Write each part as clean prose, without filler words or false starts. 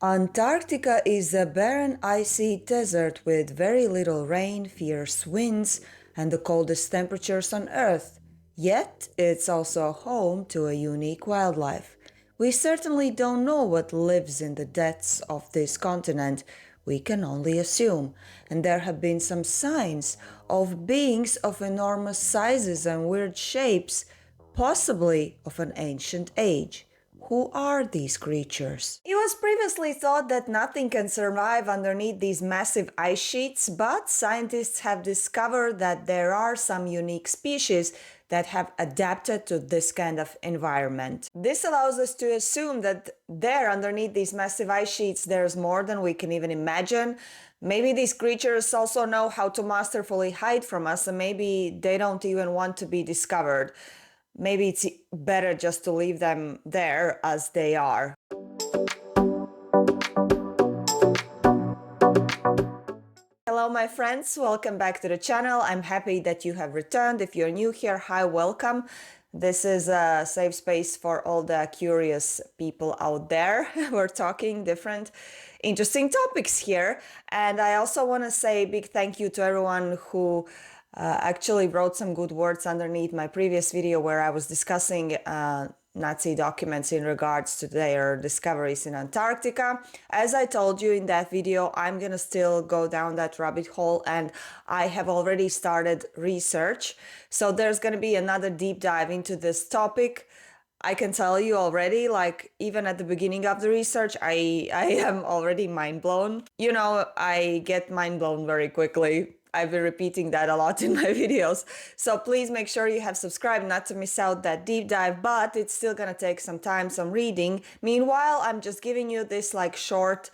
Antarctica is a barren icy desert with very little rain, fierce winds, and the coldest temperatures on Earth. Yet, it's also home to a unique wildlife. We certainly don't know what lives in the depths of this continent. We can only assume. And there have been some signs of beings of enormous sizes and weird shapes, possibly of an ancient age. Who are these creatures? It was previously thought that nothing can survive underneath these massive ice sheets, but scientists have discovered that there are some unique species that have adapted to this kind of environment. This allows us to assume that there, underneath these massive ice sheets, there's more than we can even imagine. Maybe these creatures also know how to masterfully hide from us, and maybe they don't even want to be discovered. Maybe it's better just to leave them there as they are. Hello my friends, welcome back to the channel. I'm happy that you have returned. If you're new here, hi, welcome. This is a safe space for all the curious people out there. We're talking different interesting topics here. And I also want to say a big thank you to everyone who actually wrote some good words underneath my previous video where I was discussing Nazi documents in regards to their discoveries in Antarctica. As I told you in that video, I'm gonna still go down that rabbit hole, and I have already started research. So there's gonna be another deep dive into this topic. I can tell you already, like, even at the beginning of the research, I am already mind blown. You know, I get mind blown very quickly. I've been repeating that a lot in my videos. So please make sure you have subscribed not to miss out that deep dive, but it's still gonna take some time, some reading. Meanwhile, I'm just giving you this like short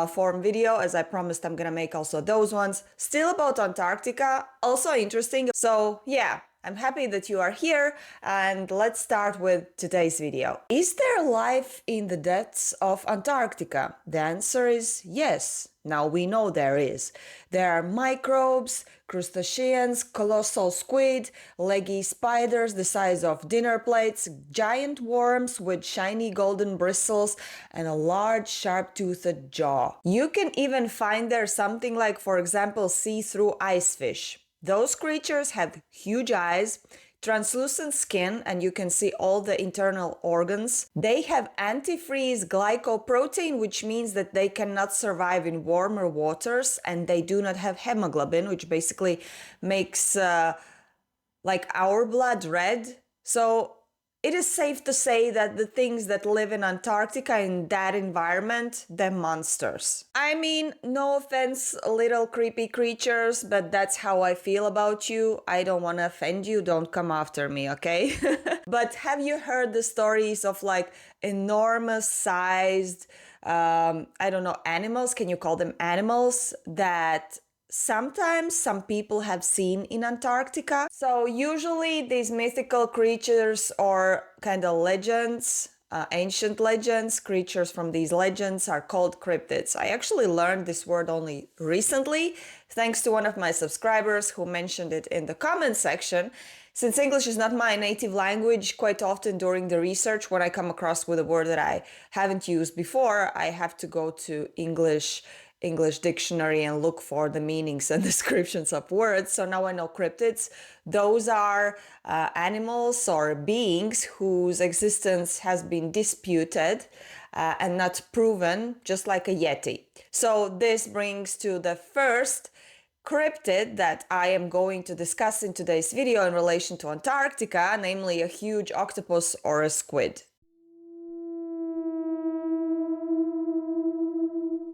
form video. As I promised, I'm gonna make also those ones. Still about Antarctica, also interesting. So yeah, I'm happy that you are here, and let's start with today's video. Is there life in the depths of Antarctica? The answer is yes. Now we know there is. There are microbes, crustaceans, colossal squid, leggy spiders the size of dinner plates, giant worms with shiny golden bristles, and a large sharp-toothed jaw. You can even find there something like, for example, see-through ice fish. Those creatures have huge eyes, translucent skin, and you can see all the internal organs. They have antifreeze glycoprotein, which means that they cannot survive in warmer waters, and they do not have hemoglobin, which basically makes like our blood red. So it is safe to say that the things that live in Antarctica, in that environment, they're monsters. I mean, no offense, little creepy creatures, but that's how I feel about you. I don't want to offend you, don't come after me, okay? But have you heard the stories of like enormous sized, I don't know, animals? Can you call them animals? That sometimes some people have seen in Antarctica. So usually these mythical creatures or kind of legends, ancient legends, creatures from these legends are called cryptids. I actually learned this word only recently, thanks to one of my subscribers who mentioned it in the comment section. Since English is not my native language, quite often during the research, when I come across with a word that I haven't used before, I have to go to English dictionary and look for the meanings and descriptions of words. So now I know cryptids. Those are animals or beings whose existence has been disputed and not proven, just like a yeti. So this brings to the first cryptid that I am going to discuss in today's video in relation to Antarctica, namely a huge octopus or a squid.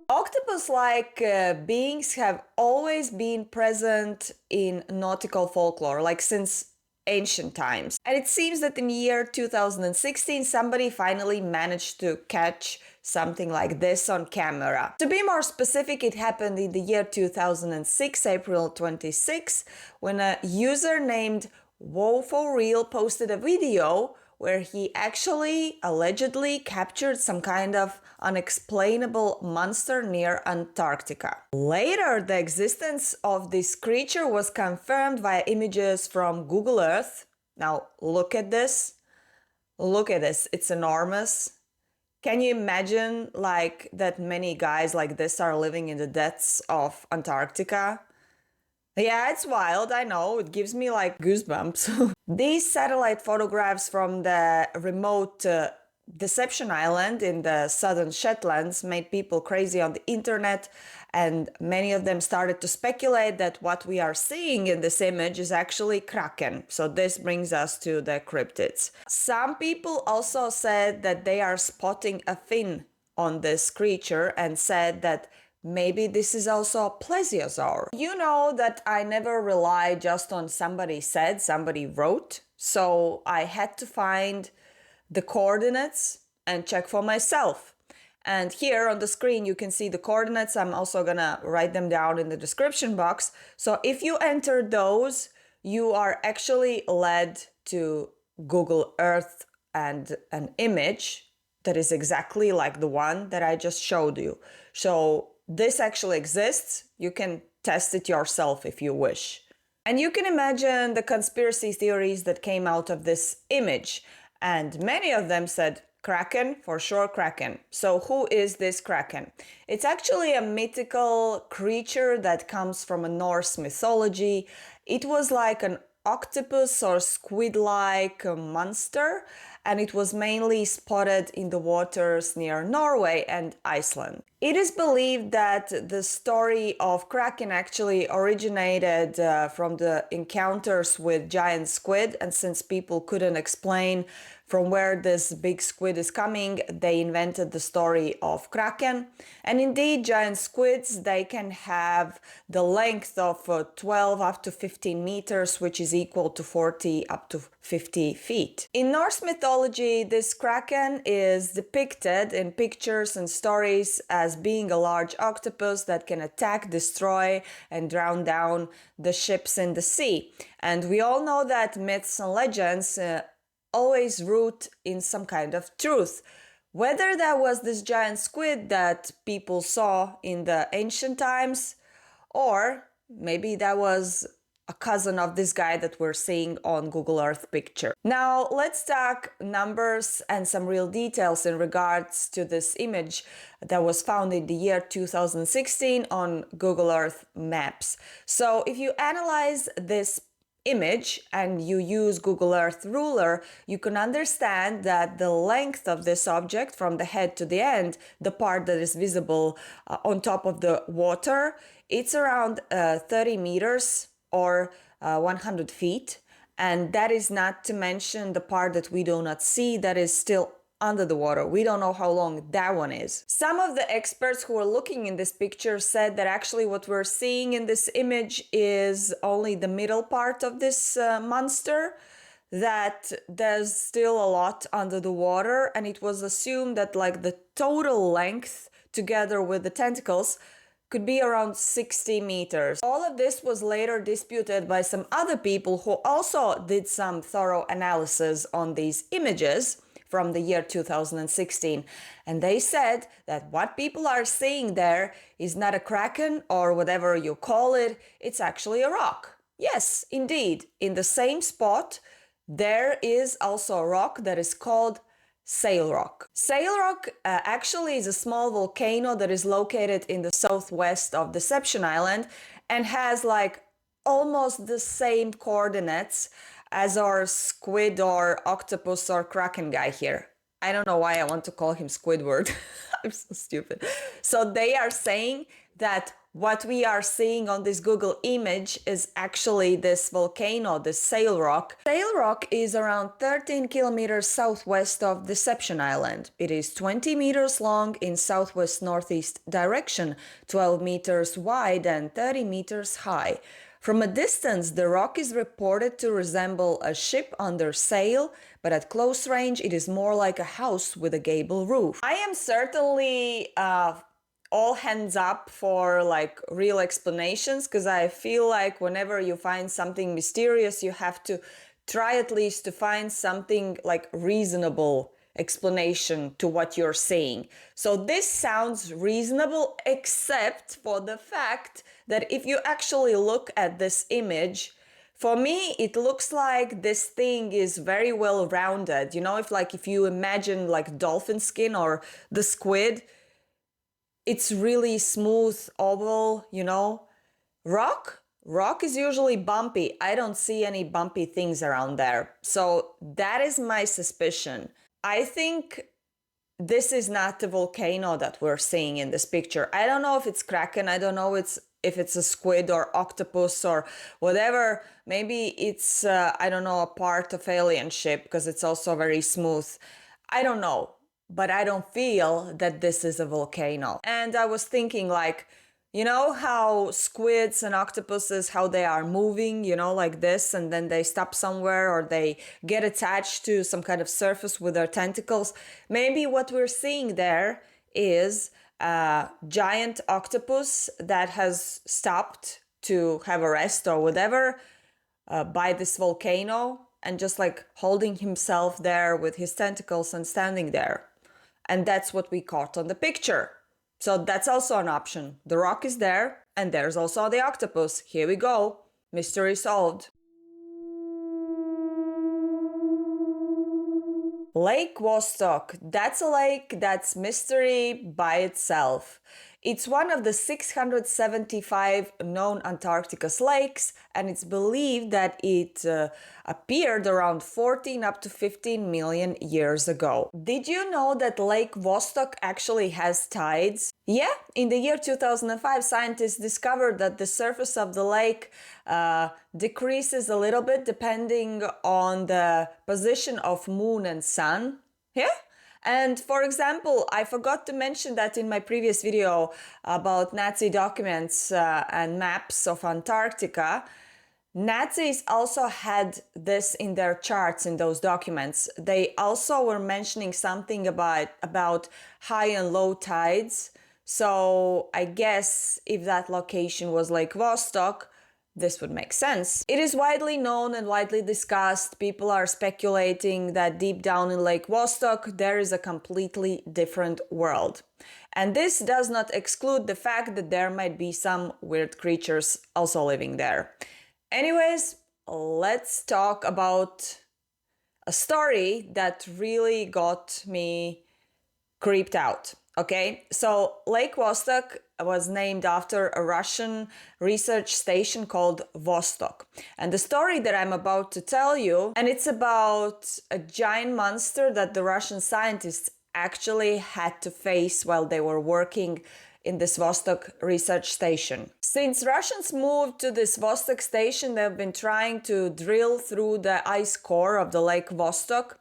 Octopus-like beings have always been present in nautical folklore, like since ancient times. And it seems that in the year 2016, somebody finally managed to catch something like this on camera. To be more specific, it happened in the year 2006, April 26, when a user named WoFoReal posted a video where he actually allegedly captured some kind of unexplainable monster near Antarctica. Later, the existence of this creature was confirmed via images from Google Earth. Now, look at this. Look at this. It's enormous. Can you imagine like that many guys like this are living in the depths of Antarctica? Yeah, it's wild, I know. It gives me like goosebumps. These satellite photographs from the remote Deception Island in the southern Shetlands made people crazy on the internet, and many of them started to speculate that what we are seeing in this image is actually Kraken. So this brings us to the cryptids. Some people also said that they are spotting a fin on this creature and said that maybe this is also a plesiosaur. You know that I never rely just on somebody said, somebody wrote. So I had to find the coordinates and check for myself. And here on the screen, you can see the coordinates. I'm also gonna write them down in the description box. So if you enter those, you are actually led to Google Earth and an image that is exactly like the one that I just showed you. So this actually exists. You can test it yourself if you wish. And you can imagine the conspiracy theories that came out of this image. And many of them said, Kraken, for sure, Kraken. So who is this Kraken? It's actually a mythical creature that comes from a Norse mythology. It was like an octopus or squid-like monster, and it was mainly spotted in the waters near Norway and Iceland. It is believed that the story of Kraken actually originated from the encounters with giant squid, and since people couldn't explain from where this big squid is coming, they invented the story of Kraken. And indeed, giant squids, they can have the length of 12 up to 15 meters, which is equal to 40 up to 50 feet. In Norse mythology, this Kraken is depicted in pictures and stories as being a large octopus that can attack, destroy, and drown down the ships in the sea. And we all know that myths and legends always root in some kind of truth. Whether that was this giant squid that people saw in the ancient times, or maybe that was a cousin of this guy that we're seeing on Google Earth picture. Now let's talk numbers and some real details in regards to this image that was found in the year 2016 on Google Earth Maps. So if you analyze this image and you use Google Earth Ruler, you can understand that the length of this object from the head to the end, the part that is visible on top of the water, it's around 30 meters or 100 feet. And that is not to mention the part that we do not see that is still under the water. We don't know how long that one is. Some of the experts who were looking in this picture said that actually what we're seeing in this image is only the middle part of this monster, that there's still a lot under the water, and it was assumed that like the total length together with the tentacles could be around 60 meters. All of this was later disputed by some other people who also did some thorough analysis on these images from the year 2016. And they said that what people are seeing there is not a Kraken or whatever you call it, it's actually a rock. Yes, indeed, in the same spot, there is also a rock that is called Sail Rock. Sail Rock actually is a small volcano that is located in the southwest of Deception Island and has like almost the same coordinates as our squid or octopus or Kraken guy here. I don't know why I want to call him Squidward. I'm so stupid. So they are saying that what we are seeing on this Google image is actually this volcano, this Sail Rock. Sail Rock is around 13 kilometers southwest of Deception Island. It is 20 meters long in southwest-northeast direction, 12 meters wide and 30 meters high. From a distance, the rock is reported to resemble a ship under sail, but at close range, it is more like a house with a gable roof. I am certainly all hands up for like real explanations, because I feel like whenever you find something mysterious, you have to try at least to find something like reasonable explanation to what you're saying. So this sounds reasonable, except for the fact that if you actually look at this image For me, it looks like this thing is very well rounded. You know, if you imagine like dolphin skin or the squid, it's really smooth, oval, you know. Rock is usually bumpy. I don't see any bumpy things around there. So that is my suspicion. I think this is not the volcano that we're seeing in this picture. I don't know if it's Kraken. I don't know if it's a squid or octopus or whatever. Maybe it's, I don't know, a part of alien ship because it's also very smooth. I don't know, but I don't feel that this is a volcano. And I was thinking like, you know how squids and octopuses, how they are moving, you know, like this, and then they stop somewhere or they get attached to some kind of surface with their tentacles. Maybe what we're seeing there is a giant octopus that has stopped to have a rest or whatever by this volcano and just like holding himself there with his tentacles and standing there. And that's what we caught on the picture. So that's also an option. The rock is there, and there's also the octopus. Here we go. Mystery solved. Lake Vostok. That's a lake that's mystery by itself. It's one of the 675 known Antarctica's lakes, and it's believed that it appeared around 14 up to 15 million years ago. Did you know that Lake Vostok actually has tides? Yeah, in the year 2005, scientists discovered that the surface of the lake decreases a little bit depending on the position of moon and sun. Yeah? And for example, I forgot to mention that in my previous video about Nazi documents and maps of Antarctica. Nazis also had this in their charts in those documents. They also were mentioning something about high and low tides. So I guess if that location was Lake Vostok, this would make sense. It is widely known and widely discussed. People are speculating that deep down in Lake Vostok, there is a completely different world. And this does not exclude the fact that there might be some weird creatures also living there. Anyways, let's talk about a story that really got me creeped out. Okay, so Lake Vostok was named after a Russian research station called Vostok. And the story that I'm about to tell you, and it's about a giant monster that the Russian scientists actually had to face while they were working in this Vostok research station. Since Russians moved to this Vostok station, they've been trying to drill through the ice core of the Lake Vostok.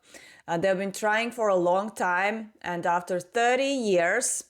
They've been trying for a long time, and after 30 years,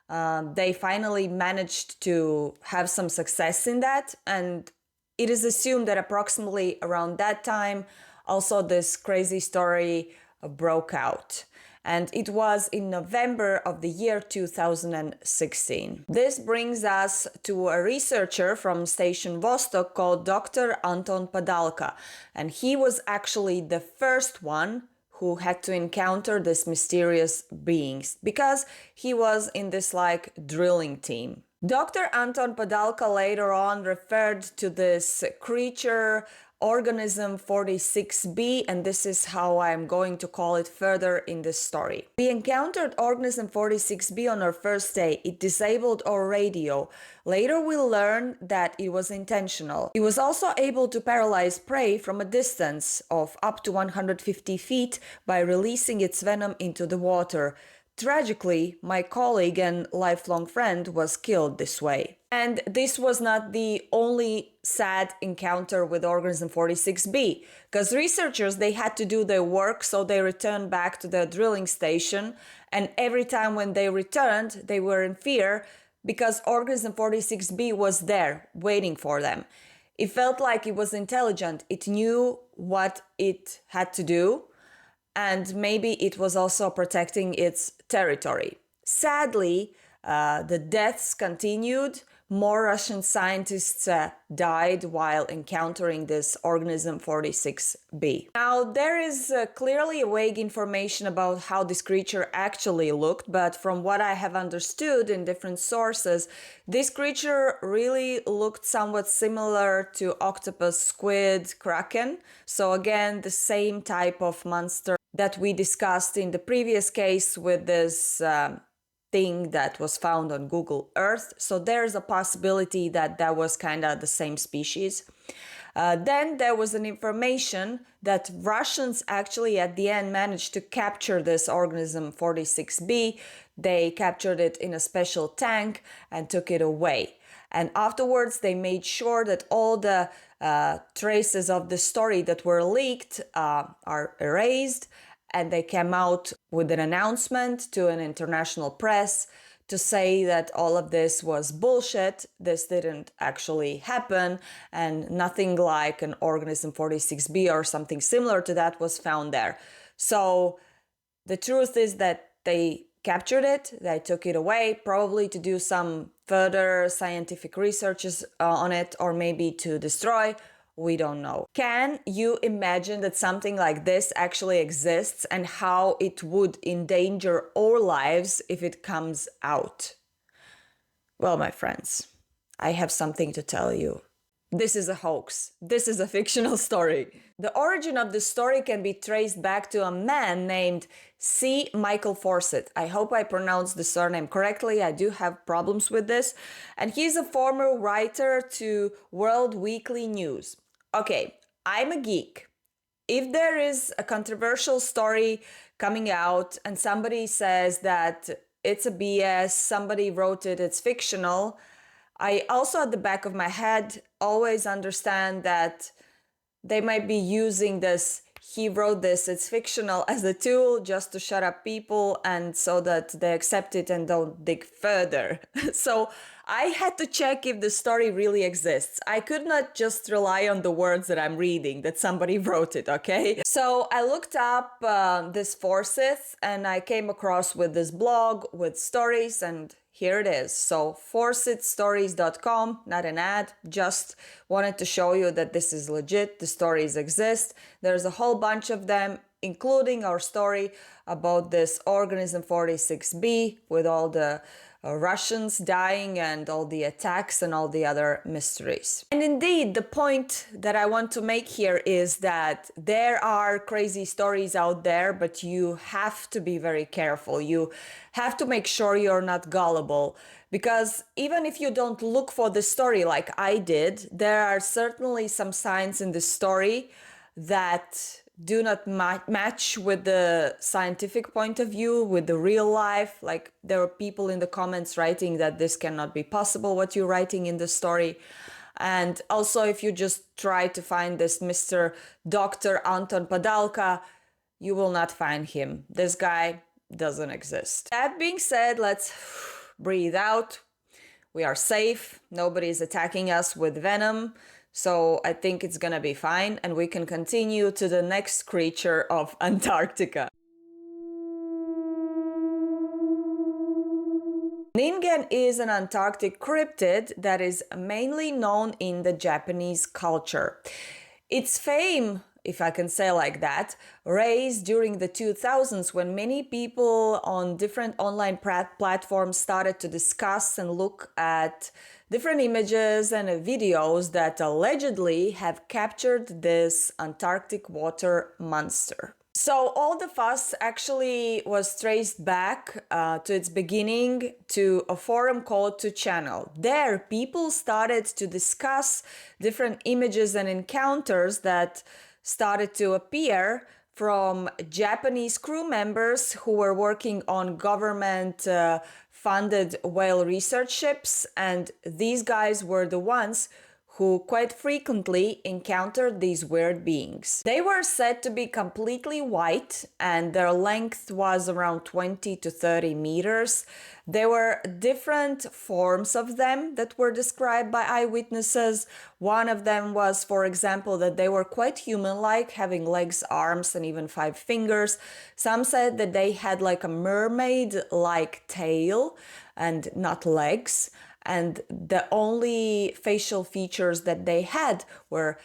they finally managed to have some success in that. And it is assumed that approximately around that time, also this crazy story broke out. And it was in November of the year 2016. This brings us to a researcher from Station Vostok called Dr. Anton Padalka. And he was actually the first one who had to encounter this mysterious beings because he was in this like drilling team. Dr. Anton Padalka later on referred to this creature organism 46b, and this is how I'm going to call it further in this story. We encountered organism 46b on our first day. It disabled our radio. Later we'll learn that it was intentional. It was also able to paralyze prey from a distance of up to 150 feet by releasing its venom into the water. Tragically, my colleague and lifelong friend was killed this way. And this was not the only sad encounter with organism 46b, because researchers, they had to do their work, so they returned back to their drilling station, and every time when they returned, they were in fear because organism 46b was there waiting for them. It felt like it was intelligent. It knew what it had to do, and maybe it was also protecting its territory. Sadly, the deaths continued, more Russian scientists died while encountering this organism 46b. Now, there is clearly vague information about how this creature actually looked, but from what I have understood in different sources, this creature really looked somewhat similar to octopus, squid, kraken. So again, the same type of monster that we discussed in the previous case with this thing that was found on Google Earth. So there's a possibility that that was kind of the same species. Then there was an information that Russians actually at the end managed to capture this organism 46b. They captured it in a special tank and took it away. And afterwards, they made sure that all the traces of the story that were leaked are erased. And they came out with an announcement to an international press to say that all of this was bullshit. This didn't actually happen, and nothing like an organism 46b or something similar to that was found there. So the truth is that they captured it, they took it away, probably to do some further scientific researches on it, or maybe to destroy. We don't know. Can you imagine that something like this actually exists and how it would endanger our lives if it comes out? Well, my friends, I have something to tell you. This is a hoax. This is a fictional story. The origin of the story can be traced back to a man named C. Michael Fawcett. I hope I pronounced the surname correctly. I do have problems with this. And he's a former writer to World Weekly News. Okay, I'm a geek. If there is a controversial story coming out and somebody says that it's a BS, somebody wrote it, it's fictional, I also at the back of my head always understand that they might be using this, he wrote this, it's fictional, as a tool just to shut up people and so that they accept it and don't dig further. So I had to check if the story really exists. I could not just rely on the words that I'm reading, that somebody wrote it, okay? So I looked up this Forsyth and I came across with this blog with stories, and here it is. So forsythstories.com, not an ad, just wanted to show you that this is legit, the stories exist. There's a whole bunch of them, including our story about this organism 46b with all the Russians dying and all the attacks and all the other mysteries. And indeed, the point that I want to make here is that there are crazy stories out there, but you have to be very careful. You have to make sure you're not gullible, because even if you don't look for the story like I did, there are certainly some signs in the story that do not match with the scientific point of view, with the real life. Like, there are people in the comments writing that this cannot be possible, what you're writing in the story. And also, if you just try to find this Mr. Dr. Anton Padalka, you will not find him. This guy doesn't exist. That being said, let's breathe out. We are safe. Nobody is attacking us with venom. So I think it's gonna be fine, and we can continue to the next creature of Antarctica. Ningen is an Antarctic cryptid that is mainly known in the Japanese culture. Its fame, if I can say like that, raised during the 2000s when many people on different online platforms started to discuss and look at different images and videos that allegedly have captured this Antarctic water monster. So all the fuss actually was traced back to its beginning to a forum called 2channel. There, people started to discuss different images and encounters that started to appear from Japanese crew members who were working on government funded whale research ships, and these guys were the ones who quite frequently encountered these weird beings. They were said to be completely white, and their length was around 20 to 30 meters. There were different forms of them that were described by eyewitnesses. One of them was, for example, that they were quite human-like, having legs, arms, and even 5 fingers. Some said that they had like a mermaid-like tail and not legs. and the only facial features that they had were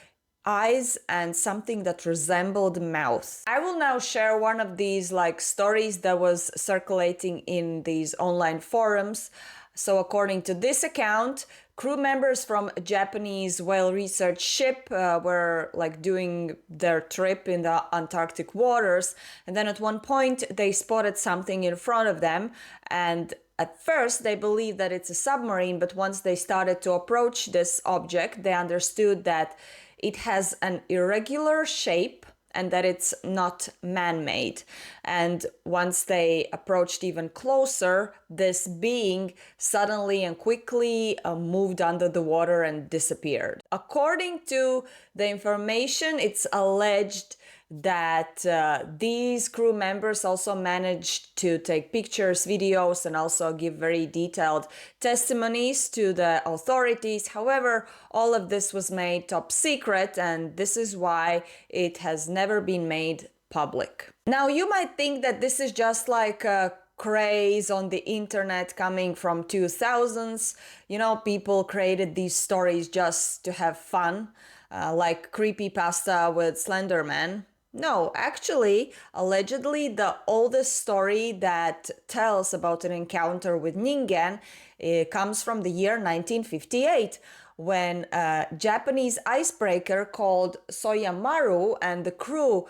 eyes and something that resembled mouth. I will now share one of these stories that was circulating in these online forums. So according to this account, crew members from a Japanese whale research ship were doing their trip in the Antarctic waters, and then at one point they spotted something in front of them, and at first they believed that it's a submarine, but once they started to approach this object, they understood that it has an irregular shape and that it's not man-made. And once they approached even closer, this being suddenly and quickly moved under the water and disappeared. According to the information, it's alleged that these crew members also managed to take pictures, videos, and also give very detailed testimonies to the authorities. However, all of this was made top secret, and this is why it has never been made public. Now, you might think that this is just like a craze on the internet coming from 2000s. People created these stories just to have fun, like creepypasta with Slenderman. No, actually, allegedly, the oldest story that tells about an encounter with Ningen comes from the year 1958, when a Japanese icebreaker called Soyamaru and the crew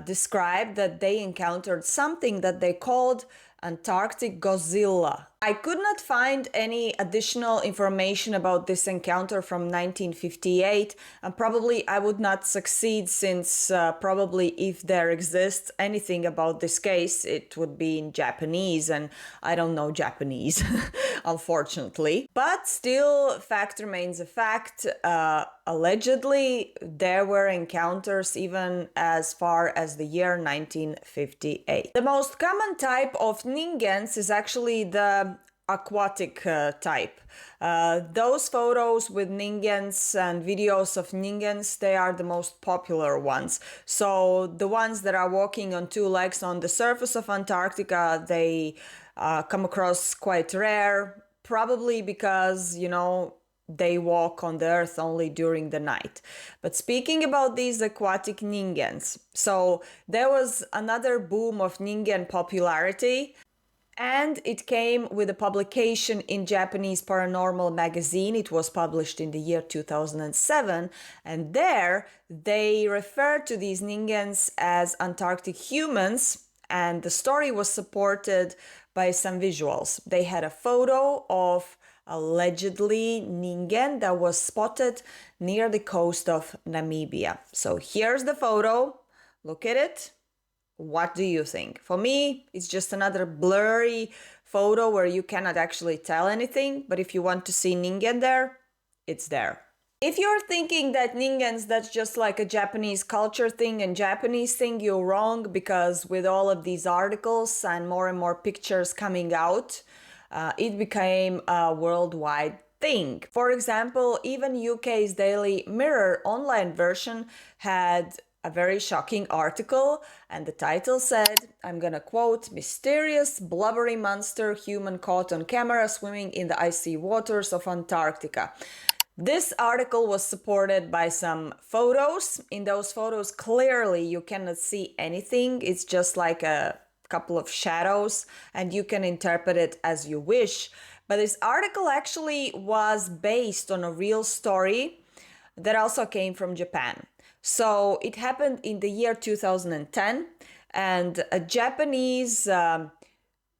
described that they encountered something that they called Antarctic Godzilla. I could not find any additional information about this encounter from 1958, and probably I would not succeed, since probably if there exists anything about this case, it would be in Japanese, and I don't know Japanese, unfortunately. But still, fact remains a fact. Allegedly, there were encounters even as far as the year 1958. The most common type of Ningens is actually the aquatic type. Those photos with Ningens and videos of Ningens, they are the most popular ones. So the ones that are walking on two legs on the surface of Antarctica, they come across quite rare, probably because, they walk on the earth only during the night. But speaking about these aquatic Ningens, so there was another boom of Ningen popularity, and it came with a publication in Japanese paranormal magazine. It was published in the year 2007, and there they referred to these Ningens as Antarctic humans, and the story was supported by some visuals. They had a photo of allegedly Ningen that was spotted near the coast of Namibia. So here's the photo. Look at it. What do you think? For me, it's just another blurry photo where you cannot actually tell anything, but if you want to see Ningen there, it's there. If you're thinking that Ningens, that's just like a Japanese culture thing and Japanese thing, you're wrong, because with all of these articles and more pictures coming out, it became a worldwide thing. For example, even UK's Daily Mirror online version had a very shocking article, and the title said, I'm gonna quote, "Mysterious blubbery monster human caught on camera swimming in the icy waters of Antarctica." This article was supported by some photos. In those photos, clearly you cannot see anything. It's just like a couple of shadows, and you can interpret it as you wish. But this article actually was based on a real story that also came from Japan. So it happened in the year 2010, and a Japanese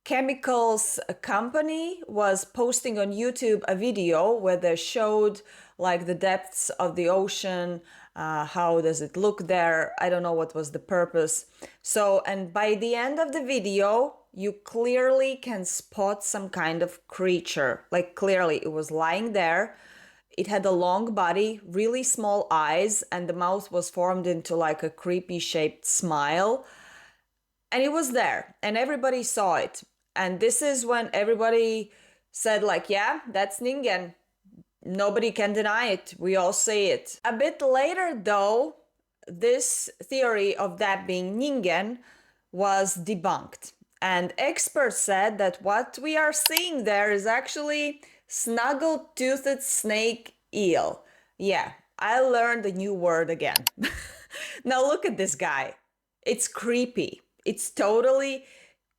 chemicals company was posting on YouTube a video where they showed the depths of the ocean. How does it look there? I don't know what was the purpose. So, and by the end of the video, you clearly can spot some kind of creature. Clearly it was lying there. It had a long body, really small eyes, and the mouth was formed into a creepy shaped smile. And it was there, and everybody saw it. And this is when everybody said yeah, that's Ningen. Nobody can deny it. We all see it. A bit later, though, this theory of that being Ningen was debunked. And experts said that what we are seeing there is actually Snaggle-toothed snake eel. Yeah, I learned a new word again. Now look at this guy. It's creepy. It's totally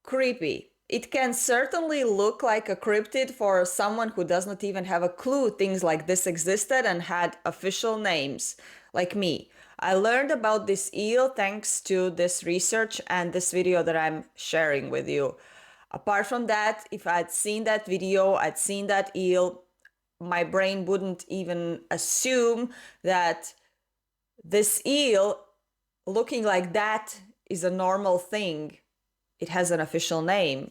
creepy. It can certainly look like a cryptid for someone who does not even have a clue things like this existed and had official names, like me. I learned about this eel thanks to this research and this video that I'm sharing with you. Apart from that, if I'd seen that video, I'd seen that eel, my brain wouldn't even assume that this eel looking like that is a normal thing. It has an official name.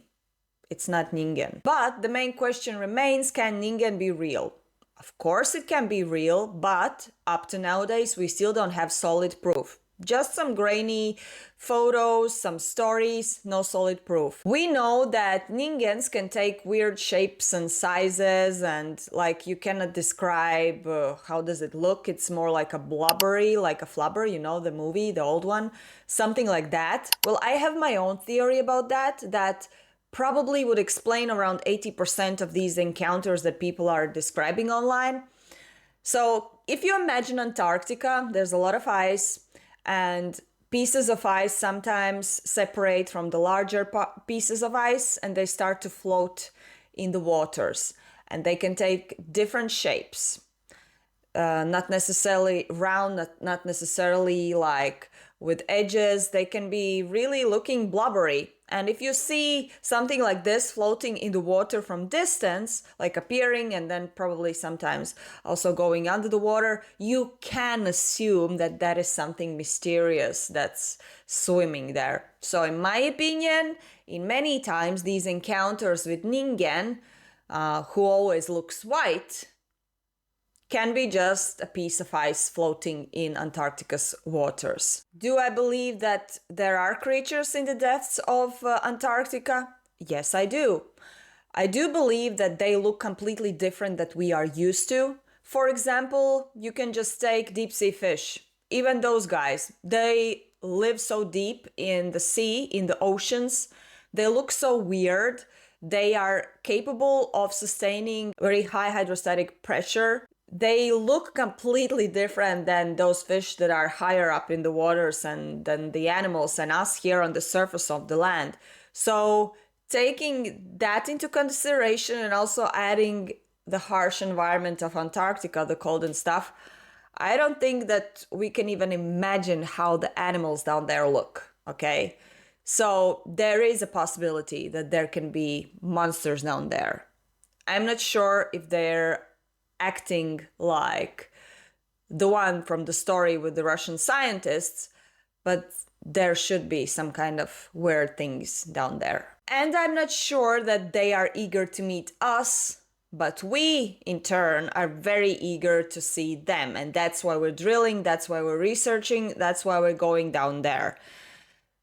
It's not Ningen. But the main question remains, can Ningen be real? Of course it can be real, but up to nowadays we still don't have solid proof. Just some grainy photos, some stories, no solid proof. We know that Ningens can take weird shapes and sizes, and like you cannot describe how does it look. It's more like a blubbery, like a flubber, you know, the movie, the old one, something like that. Well, I have my own theory about that probably would explain around 80% of these encounters that people are describing online. So if you imagine Antarctica, there's a lot of ice, and pieces of ice sometimes separate from the larger pieces of ice and they start to float in the waters, and they can take different shapes. Not necessarily round, not necessarily like with edges. They can be really looking blubbery. And if you see something like this floating in the water from distance, like appearing and then probably sometimes also going under the water, you can assume that that is something mysterious that's swimming there. So in my opinion, in many times these encounters with Ningen, who always looks white, can be just a piece of ice floating in Antarctica's waters. Do I believe that there are creatures in the depths of Antarctica? Yes, I do. I do believe that they look completely different that we are used to. For example, you can just take deep sea fish. Even those guys, they live so deep in the sea, in the oceans. They look so weird. They are capable of sustaining very high hydrostatic pressure. They look completely different than those fish that are higher up in the waters and than the animals and us here on the surface of the land. So taking that into consideration and also adding the harsh environment of Antarctica, the cold and stuff, I don't think that we can even imagine how the animals down there look, okay? So there is a possibility that there can be monsters down there. I'm not sure if they're acting like the one from the story with the Russian scientists, but there should be some kind of weird things down there. And I'm not sure that they are eager to meet us, but we, in turn, are very eager to see them. And that's why we're drilling, that's why we're researching, that's why we're going down there.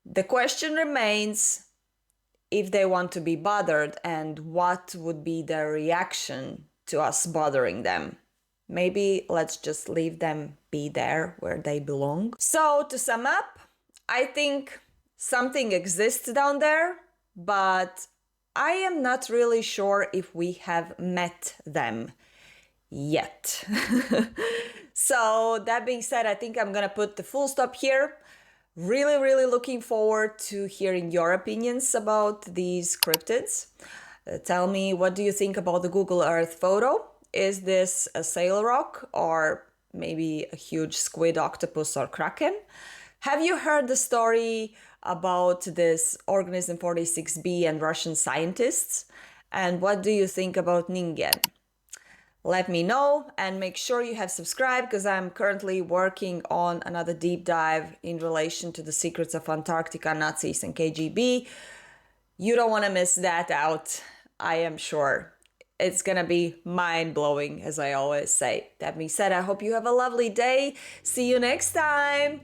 The question remains if they want to be bothered and what would be their reaction to us bothering them. Maybe let's just leave them be there where they belong. So to sum up, I think something exists down there, but I am not really sure if we have met them yet. So that being said, I think I'm gonna put the full stop here. Really looking forward to hearing your opinions about these cryptids. Tell me, what do you think about the Google Earth photo? Is this a sail rock or maybe a huge squid, octopus, or kraken? Have you heard the story about this organism 46b and Russian scientists? And what do you think about Ningen? Let me know and make sure you have subscribed, because I'm currently working on another deep dive in relation to the secrets of Antarctica, Nazis, and KGB. You don't want to miss that out, I am sure. It's gonna be mind-blowing, as I always say. That being said, I hope you have a lovely day. See you next time.